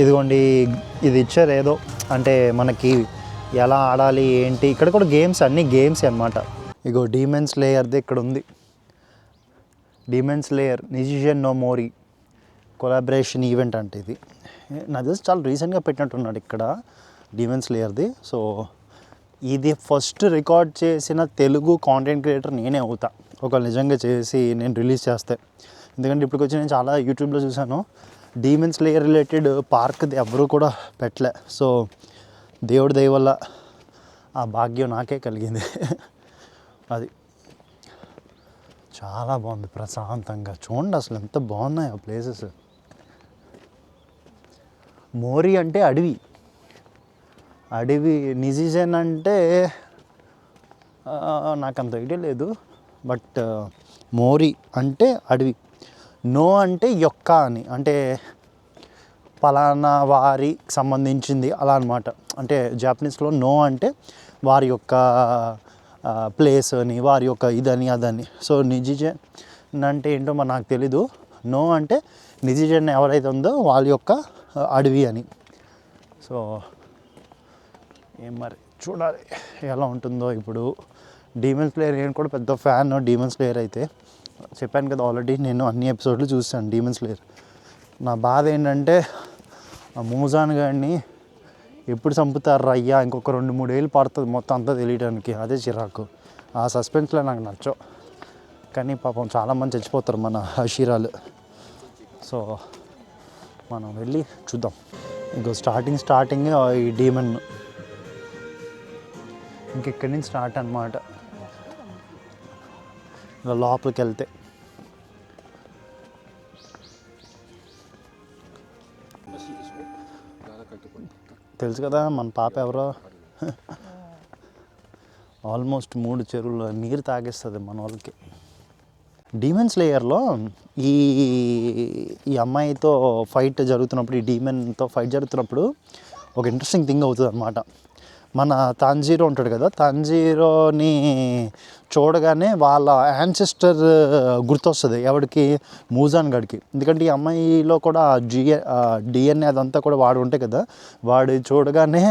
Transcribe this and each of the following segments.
ఇదిగోండి, ఇది ఇచ్చారు ఏదో అంటే మనకి ఎలా ఆడాలి ఏంటి. ఇక్కడ కూడా గేమ్స్, అన్ని గేమ్స్ అన్నమాట. ఇగో డీమన్ స్లేయర్ది ఇక్కడ ఉంది. డీమన్ స్లేయర్ నిజిషన్ నో మోరీ కొలాబరేషన్ ఈవెంట్ అంటే ఇది నాకు తెలిసి చాలా రీసెంట్గా పెట్టినట్టున్నాడు ఇక్కడ డీమన్ స్లేయర్ది. సో ఇది ఫస్ట్ రికార్డ్ చేసిన తెలుగు కాంటెంట్ క్రియేటర్ నేనే అవుతా ఒకవేళ నిజంగా చేసి నేను రిలీజ్ చేస్తే. ఎందుకంటే ఇప్పటికొచ్చి నేను చాలా యూట్యూబ్లో చూశాను, డీమన్ స్లేయర్ రిలేటెడ్ పార్క్ది ఎవరూ కూడా పెట్టలే. సో దేవుడి దయ వల్ల ఆ భాగ్యం నాకే కలిగింది. అది చాలా బాగుంది, ప్రశాంతంగా చూడండి అసలు ఎంత బాగున్నాయి ఆ ప్లేసెస్. మోరీ అంటే అడవి, నిజిజన్ అంటే నాకు అంత ఐడియా లేదు, బట్ మోరీ అంటే అడవి. నో అంటే యొక్క అని, అంటే పలానా వారికి సంబంధించింది అలా అనమాట. అంటే జాపనీస్లో నో అంటే వారి యొక్క ప్లేస్ అని, వారి యొక్క ఇదని అదని. సో నిజిజన్ అంటే ఏంటో మరి నాకు తెలీదు. నో అంటే నిజిజన్ ఎవరైతే ఉందో వాళ్ళ యొక్క అడవి అని. సో ఏం మరి చూడాలి ఎలా ఉంటుందో. ఇప్పుడు డీమన్ స్లేయర్ నేను కూడా పెద్ద ఫ్యాన్. డీమన్ స్లేయర్ అయితే చెప్పాను కదా ఆల్రెడీ, నేను అన్ని ఎపిసోడ్లు చూసాను డీమన్ స్లేయర్. నా బాధ ఏంటంటే ఆ మూజాన్ గాడిని ఎప్పుడు చంపుతారు అయ్యా, ఇంకొక 2-3 ఏళ్ళు పడుతుంది మొత్తం అంతా తెలియడానికి. అదే చిరాకు. ఆ సస్పెన్స్లో నాకు నచ్చవు. కానీ పాపం చాలామంది చచ్చిపోతారు మన హషీరాలు. సో మనం వెళ్ళి చూద్దాం. ఇంకో స్టార్టింగ్ ఈ డీమన్ ఇంకెక్కడి నుంచి స్టార్ట్ అన్నమాట. ఇలా లోపలికి వెళ్తే తెలుసు కదా మన పాప ఎవరో. ఆల్మోస్ట్ 3 చెరువుల నీరు తాగేస్తుంది మన వాళ్ళకి. డీమన్ స్లేయర్లో ఈ అమ్మాయితో ఫైట్ జరుగుతున్నప్పుడు, ఈ డీమన్తో ఫైట్ జరుగుతున్నప్పుడు ఒక ఇంట్రెస్టింగ్ థింగ్ అవుతుంది అనమాట. మన తాంజీరో ఉంటాడు కదా, తాంజీరోని చూడగానే వాళ్ళ యాన్సెస్టర్ గుర్తొస్తుంది ఎవడికి, మూజాన్ గడికి. ఎందుకంటే ఈ అమ్మాయిలో కూడా డిఎన్ఏ అదంతా కూడా వాడు ఉంటాయి కదా, వాడు చూడగానే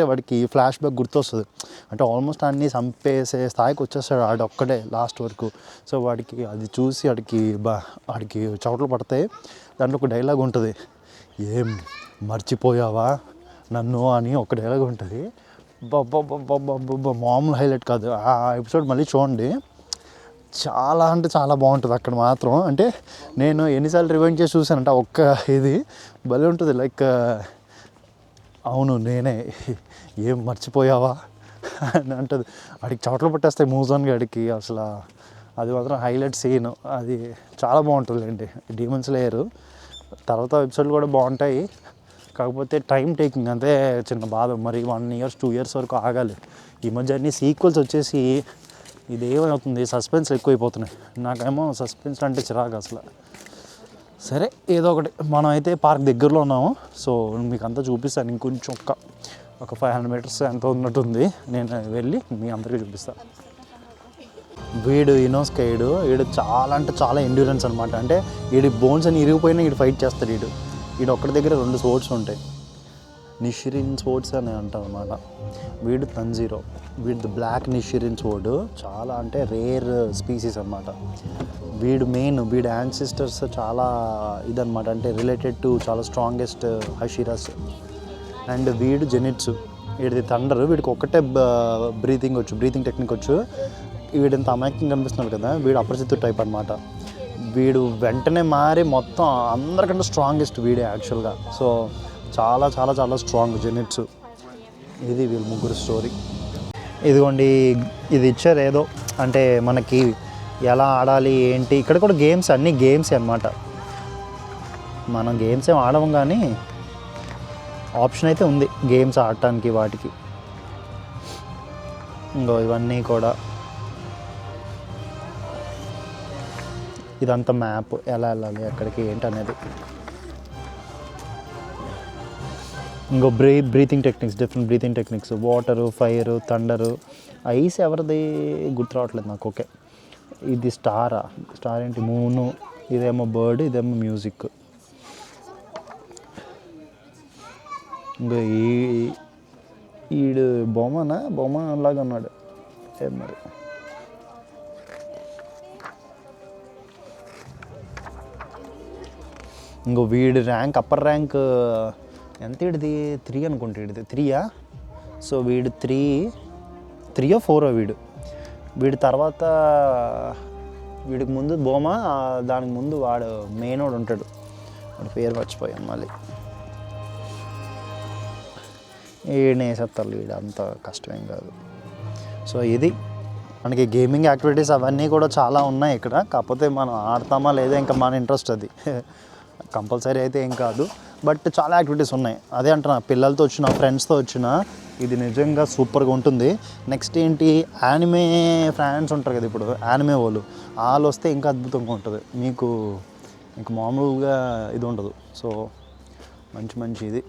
వాడికి ఫ్లాష్ బ్యాక్ గుర్తొస్తుంది. అంటే ఆల్మోస్ట్ అన్నీ చంపేసే స్థాయికి వచ్చేస్తాడు ఆడొక్కడే లాస్ట్ వరకు. సో వాడికి అది చూసి వాడికి చోట్లు పడతాయి. దాంట్లో ఒక డైలాగ్ ఉంటుంది, ఏం మర్చిపోయావా నన్ను అని ఒక డైలాగ్ ఉంటుంది. మామూలు హైలైట్ కాదు. ఆ ఎపిసోడ్ మళ్ళీ చూడండి, చాలా అంటే చాలా బాగుంటుంది అక్కడ మాత్రం. అంటే నేను ఎన్నిసార్లు రివైండ్ చేసి చూసానంటే ఒక్క ఇది భలే ఉంటుంది. లైక్ అవును నేనే, ఏం మర్చిపోయావా అని అంటుంది. వాడికి చోట్ల పట్టేస్తాయి మూజాన్ గడికి. అసలు అది మాత్రం హైలైట్ సీన్. అది చాలా బాగుంటుంది అండి డీమన్ స్లేయర్. తర్వాత ఎపిసోడ్లు కూడా బాగుంటాయి, కాకపోతే టైం టేకింగ్ అంతే చిన్న బాధ. మరి 1 year 2 years వరకు ఆగాలి. ఈ మధ్య అన్ని సీక్వెల్స్ వచ్చేసి ఇదేమవుతుంది, సస్పెన్స్ ఎక్కువైపోతున్నాయి. నాకేమో సస్పెన్స్ అంటే చిరాకు అసలు. సరే ఏదో ఒకటి, మనం అయితే పార్క్ దగ్గరలో ఉన్నాము. సో మీకు అంతా చూపిస్తాను. ఇంకొంచెం ఒక 500 meters ఎంత ఉన్నట్టుంది. నేను వెళ్ళి మీ అందరికీ చూపిస్తాను. వీడు ఇనోస్కైడ్, వీడు చాలా అంటే చాలా ఎండ్యూరెన్స్ అనమాట. అంటే వీడి బోన్స్ అని ఇరిగిపోయినా వీడు ఫైట్ చేస్తాడు. వీడు ఒక్కడి దగ్గర 2 స్పోర్ట్స్ ఉంటాయి, నిషిరిన్ స్పోర్ట్స్ అని అంటాం అనమాట. వీడు తంజీరో, వీడు బ్లాక్ నిషిరిన్ స్పోర్డ్, చాలా అంటే రేర్ స్పీసీస్ అనమాట. వీడి యాన్సిస్టర్స్ చాలా ఇదనమాట, అంటే రిలేటెడ్ టు చాలా స్ట్రాంగెస్ట్ హషీరాస్. అండ్ వీడు జెనిట్సు, వీడిది థండర్. వీడికి ఒక్కటే బ్రీతింగ్ టెక్నిక్ వచ్చు. వీడు ఇంత అమాయకంగా కనిపిస్తున్నాడు కదా, వీడు అపరిచితుడు టైప్ అనమాట. వీడు వెంటనే మారి మొత్తం అందరికంటే స్ట్రాంగెస్ట్ వీడే యాక్చువల్గా. సో చాలా చాలా చాలా స్ట్రాంగ్ జెనిట్స్. ఇది వీళ్ళ ముగ్గురు స్టోరీ. ఇదిగోండి, ఇది ఇచ్చారు ఏదో అంటే మనకి ఎలా ఆడాలి ఏంటి. ఇక్కడ కూడా గేమ్స్, అన్ని గేమ్స్ అన్నమాట. మనం గేమ్స్ ఏం ఆడము కానీ ఆప్షన్ అయితే ఉంది గేమ్స్ ఆడటానికి వాటికి. ఇంకో ఇవన్నీ కూడా, ఇదంతా మ్యాప్, ఎలా వెళ్ళాలి ఎక్కడికి ఏంటి అనేది. ఇంకో breathing techniques, different breathing techniques. Water, fire, thunder. Ice ఎవరిది గుర్తు రావట్లేదు నాకు. ఓకే, ఇది స్టార్ ఏంటి, మూను. ఇదేమో బర్డ్, ఇదేమో మ్యూజిక్. ఇంకా ఈడు బొమ్మ అలాగా ఉన్నాడు ఏం మరి. ఇంకో వీడి ర్యాంక్ అప్పర్ ర్యాంక్ ఎంత, వీడిది 3 అనుకుంటా, వీడిది 3యా. సో వీడు 3 4 వీడి తర్వాత వీడికి ముందు బొమ్మ, దానికి ముందు వాడు మెయినోడు ఉంటాడు, వాడి పేరు మర్చిపోయాను మళ్ళీ. వీడిని వేసేస్తారు, వీడు అంత కష్టమేం కాదు. సో ఇది మనకి గేమింగ్ యాక్టివిటీస్ అవన్నీ కూడా చాలా ఉన్నాయి ఇక్కడ. కాకపోతే మనం ఆడతామా లేదా ఇంకా మన ఇంట్రెస్ట్ అది. కంపల్సరీ అయితే ఏం కాదు, బట్ చాలా యాక్టివిటీస్ ఉన్నాయి. అదే అంటున్నా, పిల్లలతో వచ్చిన ఫ్రెండ్స్తో వచ్చిన ఇది నిజంగా సూపర్గా ఉంటుంది. నెక్స్ట్ ఏంటి, యానిమే ఫ్యాన్స్ ఉంటారు కదా, ఇప్పుడు యానిమే వాళ్ళు వస్తే ఇంకా అద్భుతంగా ఉంటుంది మీకు. ఇంక మామూలుగా ఇది ఉండదు. సో మంచి ఇది.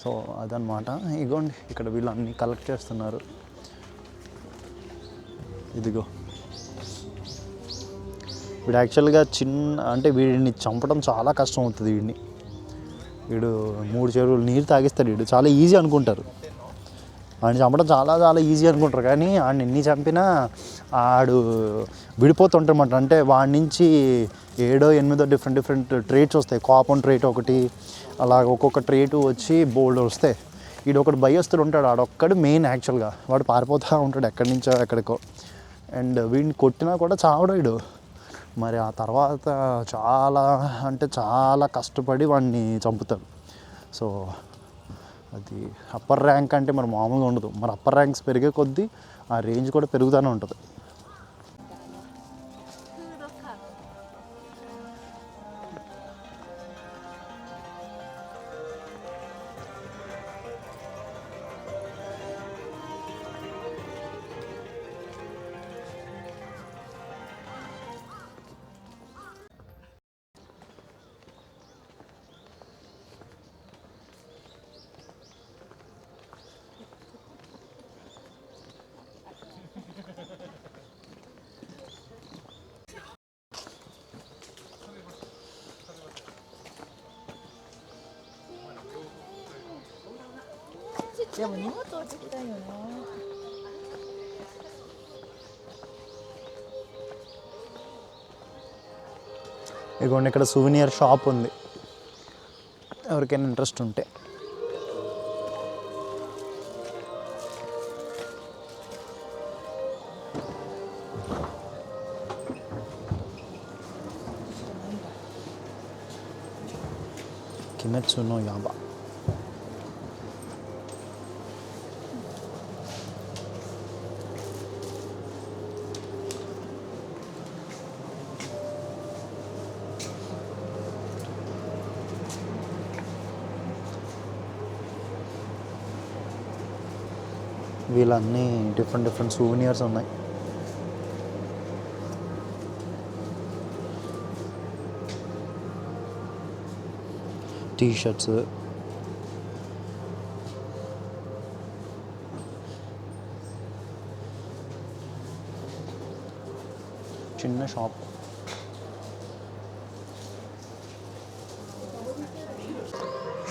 సో అదనమాట. ఇగోండి ఇక్కడ వీళ్ళు అన్నీ కలెక్ట్ చేస్తున్నారు. ఇదిగో వీడు యాక్చువల్గా అంటే వీడిని చంపడం చాలా కష్టం అవుతుంది. వీడు 3 చెరువులు నీరు తాగిస్తాడు. వీడు చాలా ఈజీ అనుకుంటారు, వాడిని చంపడం చాలా ఈజీ అనుకుంటారు. కానీ వాడిని ఎన్ని చంపినా ఆడు విడిపోతుంటారన్నమాట. అంటే వాడి నుంచి 7 8 డిఫరెంట్ ట్రేట్స్ వస్తాయి. కాపన్ ట్రేట్ ఒకటి, అలాగ ఒక్కొక్క ట్రేటు వచ్చి బోల్డ్ వస్తాయి. వీడు ఒకటి భయస్తుడు ఉంటాడు, ఆడొక్కడు మెయిన్. యాక్చువల్గా వాడు పారిపోతూ ఉంటాడు ఎక్కడి నుంచో ఎక్కడికో. అండ్ వీడిని కొట్టినా కూడా చావడు వీడు. మరి ఆ తర్వాత చాలా కష్టపడి వాడిని చంపుతాడు. సో అది అప్పర్ ర్యాంక్ అంటే మరి మామూలుగా ఉండదు. మరి అప్పర్ ర్యాంక్స్ పెరిగే కొద్దీ ఆ రేంజ్ కూడా పెరుగుతూనే ఉంటుంది. ఇదిగోండి ఇక్కడ సూవినియర్ షాప్ ఉంది, ఎవరికైనా ఇంట్రెస్ట్ ఉంటే. కిమెత్సు నో యాబా. వీళ్ళన్నీ డిఫరెంట్ సూవినియర్స్ ఉన్నాయి. టీ-షర్ట్స్, చిన్న షాప్.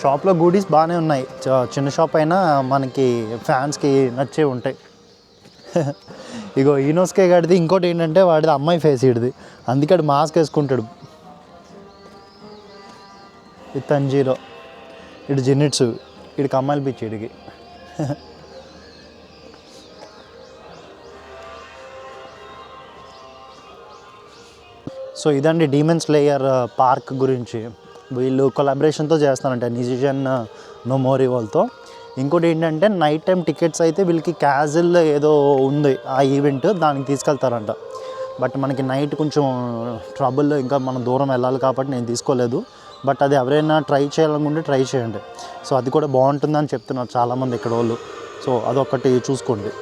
షాప్లో గూడీస్ బాగానే ఉన్నాయి. చిన్న షాప్ అయినా మనకి ఫ్యాన్స్కి నచ్చే ఉంటాయి. ఇగో ఈనోస్కే గడిది ఇంకోటి ఏంటంటే వాడిది అమ్మాయి ఫేస్, ఇడిది అందుకే మాస్క్ వేసుకుంటాడు. ఇది తంజీరో, ఇటు జిన్నిట్సు, ఇడికి అమ్మాయిలు పిచ్చి ఇడికి. సో ఇదండి డీమన్ స్లేయర్ పార్క్ గురించి. వీళ్ళు కొలాబరేషన్తో చేస్తారంట మ్యూజిషియన్ నోమోరి వాళ్ళతో. ఇంకోటి ఏంటంటే నైట్ టైం టికెట్స్ అయితే వీళ్ళకి క్యాజువల్ ఏదో ఉంది ఆ ఈవెంట్, దానికి తీసుకెళ్తారంట. బట్ మనకి నైట్ కొంచెం ట్రబుల్, ఇంకా మనం దూరం వెళ్ళాలి కాబట్టి నేను తీసుకోలేదు. బట్ అది ఎవరైనా ట్రై చేయాలనుకుంటే ట్రై చేయండి. సో అది కూడా బాగుంటుందని చెప్తున్నారు చాలామంది ఇక్కడ వాళ్ళు. సో అదొకటి చూసుకోండి.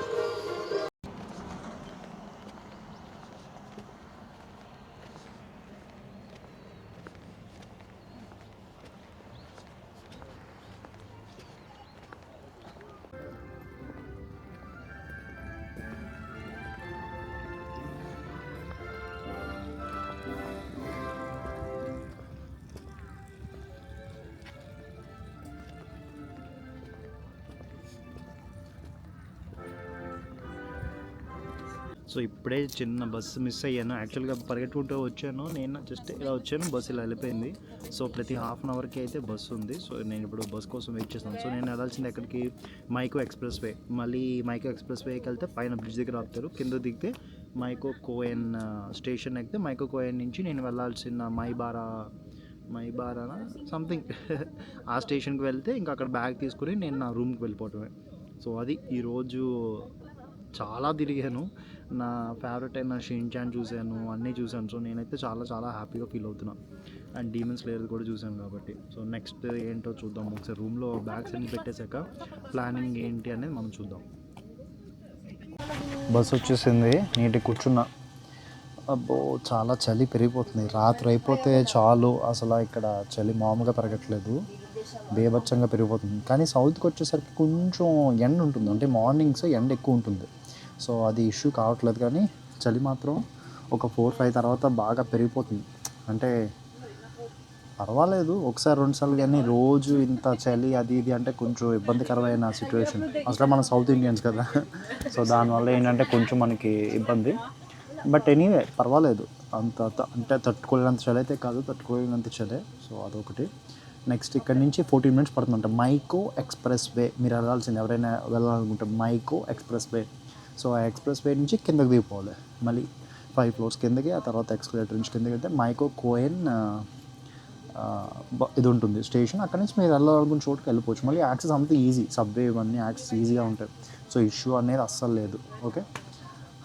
సో ఇప్పుడే చిన్న బస్సు మిస్ అయ్యాను. యాక్చువల్గా పరిగెట్టుకుంటూ వచ్చాను, నేను జస్ట్ ఇలా వచ్చాను, బస్సు ఇలా వెళ్ళిపోయింది. సో ప్రతి హాఫ్ అన్ అవర్కి అయితే బస్సు ఉంది. సో నేను ఇప్పుడు బస్ కోసం వెయిట్ చేస్తాను. సో నేను వెళ్ళాల్సింది ఎక్కడికి, మైకో ఎక్స్ప్రెస్ వే. మళ్ళీ మైకో ఎక్స్ప్రెస్ వేకి వెళ్తే పైన బ్రిడ్జ్ దగ్గర ఆపుతారు, కింద దిగితే మైకో కోయన్ స్టేషన్ ఎక్కితే మైకో కోయన్ నుంచి నేను వెళ్ళాల్సిన మైబారానా సంథింగ్ ఆ స్టేషన్కి వెళ్తే ఇంకా అక్కడ బ్యాగ్ తీసుకుని నేను నా రూమ్కి వెళ్ళిపోవటమే. సో అది ఈరోజు చాలా తిరిగాను. నా ఫేవరెట్ అయిన షిన్చాన్ చూశాను, అన్నీ చూశాను. సో నేనైతే చాలా చాలా హ్యాపీగా ఫీల్ అవుతున్నాను. అండ్ డీమన్ స్లేయర్ కూడా చూశాను కాబట్టి. సో నెక్స్ట్ ఏంటో చూద్దాం. ఒకసారి రూమ్లో బ్యాగ్స్ అన్ని పెట్టేశాక ప్లానింగ్ ఏంటి అనేది మనం చూద్దాం. బస్ వచ్చేసింది, నీట్గా కూర్చున్నా. అబ్బో చాలా చలి పెరిగిపోతుంది. రాత్రి అయిపోతే చాలు, అసలు ఇక్కడ చలి మామూలుగా పెరగట్లేదు, బేభత్సంగా పెరిగిపోతుంది. కానీ సౌత్కి వచ్చేసరికి కొంచెం ఎండ ఉంటుంది, అంటే మార్నింగ్స్ ఎండ ఎక్కువ ఉంటుంది. సో అది ఇష్యూ కావట్లేదు. కానీ చలి మాత్రం ఒక 4-5 తర్వాత బాగా పెరిగిపోతుంది. అంటే పర్వాలేదు ఒకసారి 2 సార్లు, కానీ రోజు ఇంత చలి అది ఇది అంటే కొంచెం ఇబ్బందికరమైన సిచ్యువేషన్. అసలు మనం సౌత్ ఇండియన్స్ కదా, సో దానివల్ల ఏంటంటే కొంచెం మనకి ఇబ్బంది. బట్ ఎనీవే పర్వాలేదు, అంత అంటే తట్టుకోలేనంత చలి అయితే కాదు, తట్టుకోలేనంత చలే. సో అదొకటి. నెక్స్ట్ ఇక్కడ నుంచి 14 మినిట్స్ పడుతుందంట మైకో ఎక్స్ప్రెస్ వే. మీరు వెళ్ళాల్సింది, ఎవరైనా వెళ్ళాలనుకుంటే మైకో ఎక్స్ప్రెస్ వే. సో ఆ ఎక్స్ప్రెస్ వే నుంచి కిందకి దిగిపోవాలి, మళ్ళీ 5 ఫ్లోర్స్ కిందకి, ఆ తర్వాత ఎక్స్కలేటర్ నుంచి కిందకి వెళ్తే మైకో కోయన్ ఇది ఉంటుంది స్టేషన్. అక్కడ నుంచి మీరు వెళ్ళాలనుకున్న చోటుకి వెళ్ళిపోవచ్చు. మళ్ళీ యాక్సెస్ అంతా ఈజీ, సబ్వే ఇవన్నీ యాక్సెస్ ఈజీగా ఉంటాయి. సో ఇష్యూ అనేది అస్సలు లేదు. ఓకే,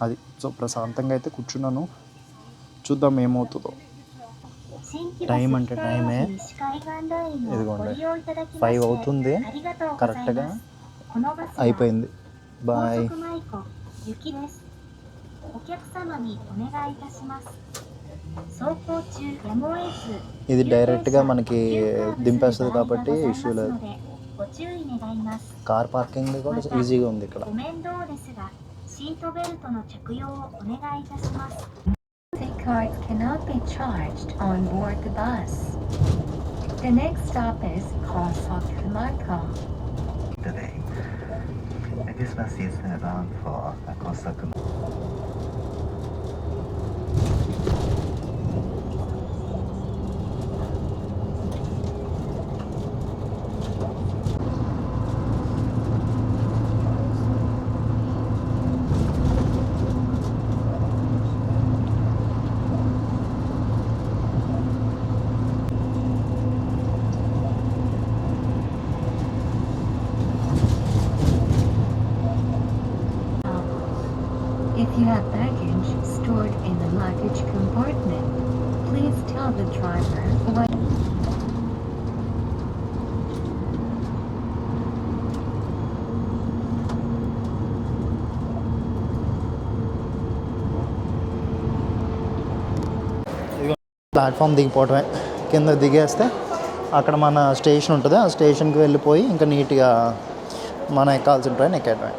అది. సో ప్రశాంతంగా అయితే కూర్చున్నాను, చూద్దాం ఏమవుతుందో. టైం అంటే టైమే, ఇదిగోండి 5 అవుతుంది కరెక్ట్గా, అయిపోయింది. బాయ్. ఇది డైరెక్ట్గా మనకి దింపేస్తుంది కాబట్టి ఇష్యూ లేదు. కార్ పార్కింగ్ కూడా ఈజీగా ఉంది ఇక్కడ. Cards cannot be charged on board the bus. The next stop is Kosakumaiko. Today, this bus is bound for Kosakumaiko. If you have baggage stored in the luggage compartment, please tell the driver what. Platform దిగిపోవటమే, కింద దిగేస్తే అక్కడ మన station ఉంటుంది, ఆ స్టేషన్కి వెళ్ళిపోయి ఇంకా నీట్గా మనం ఎక్కాల్సిన ట్రైన్ ఎక్కేయటమే.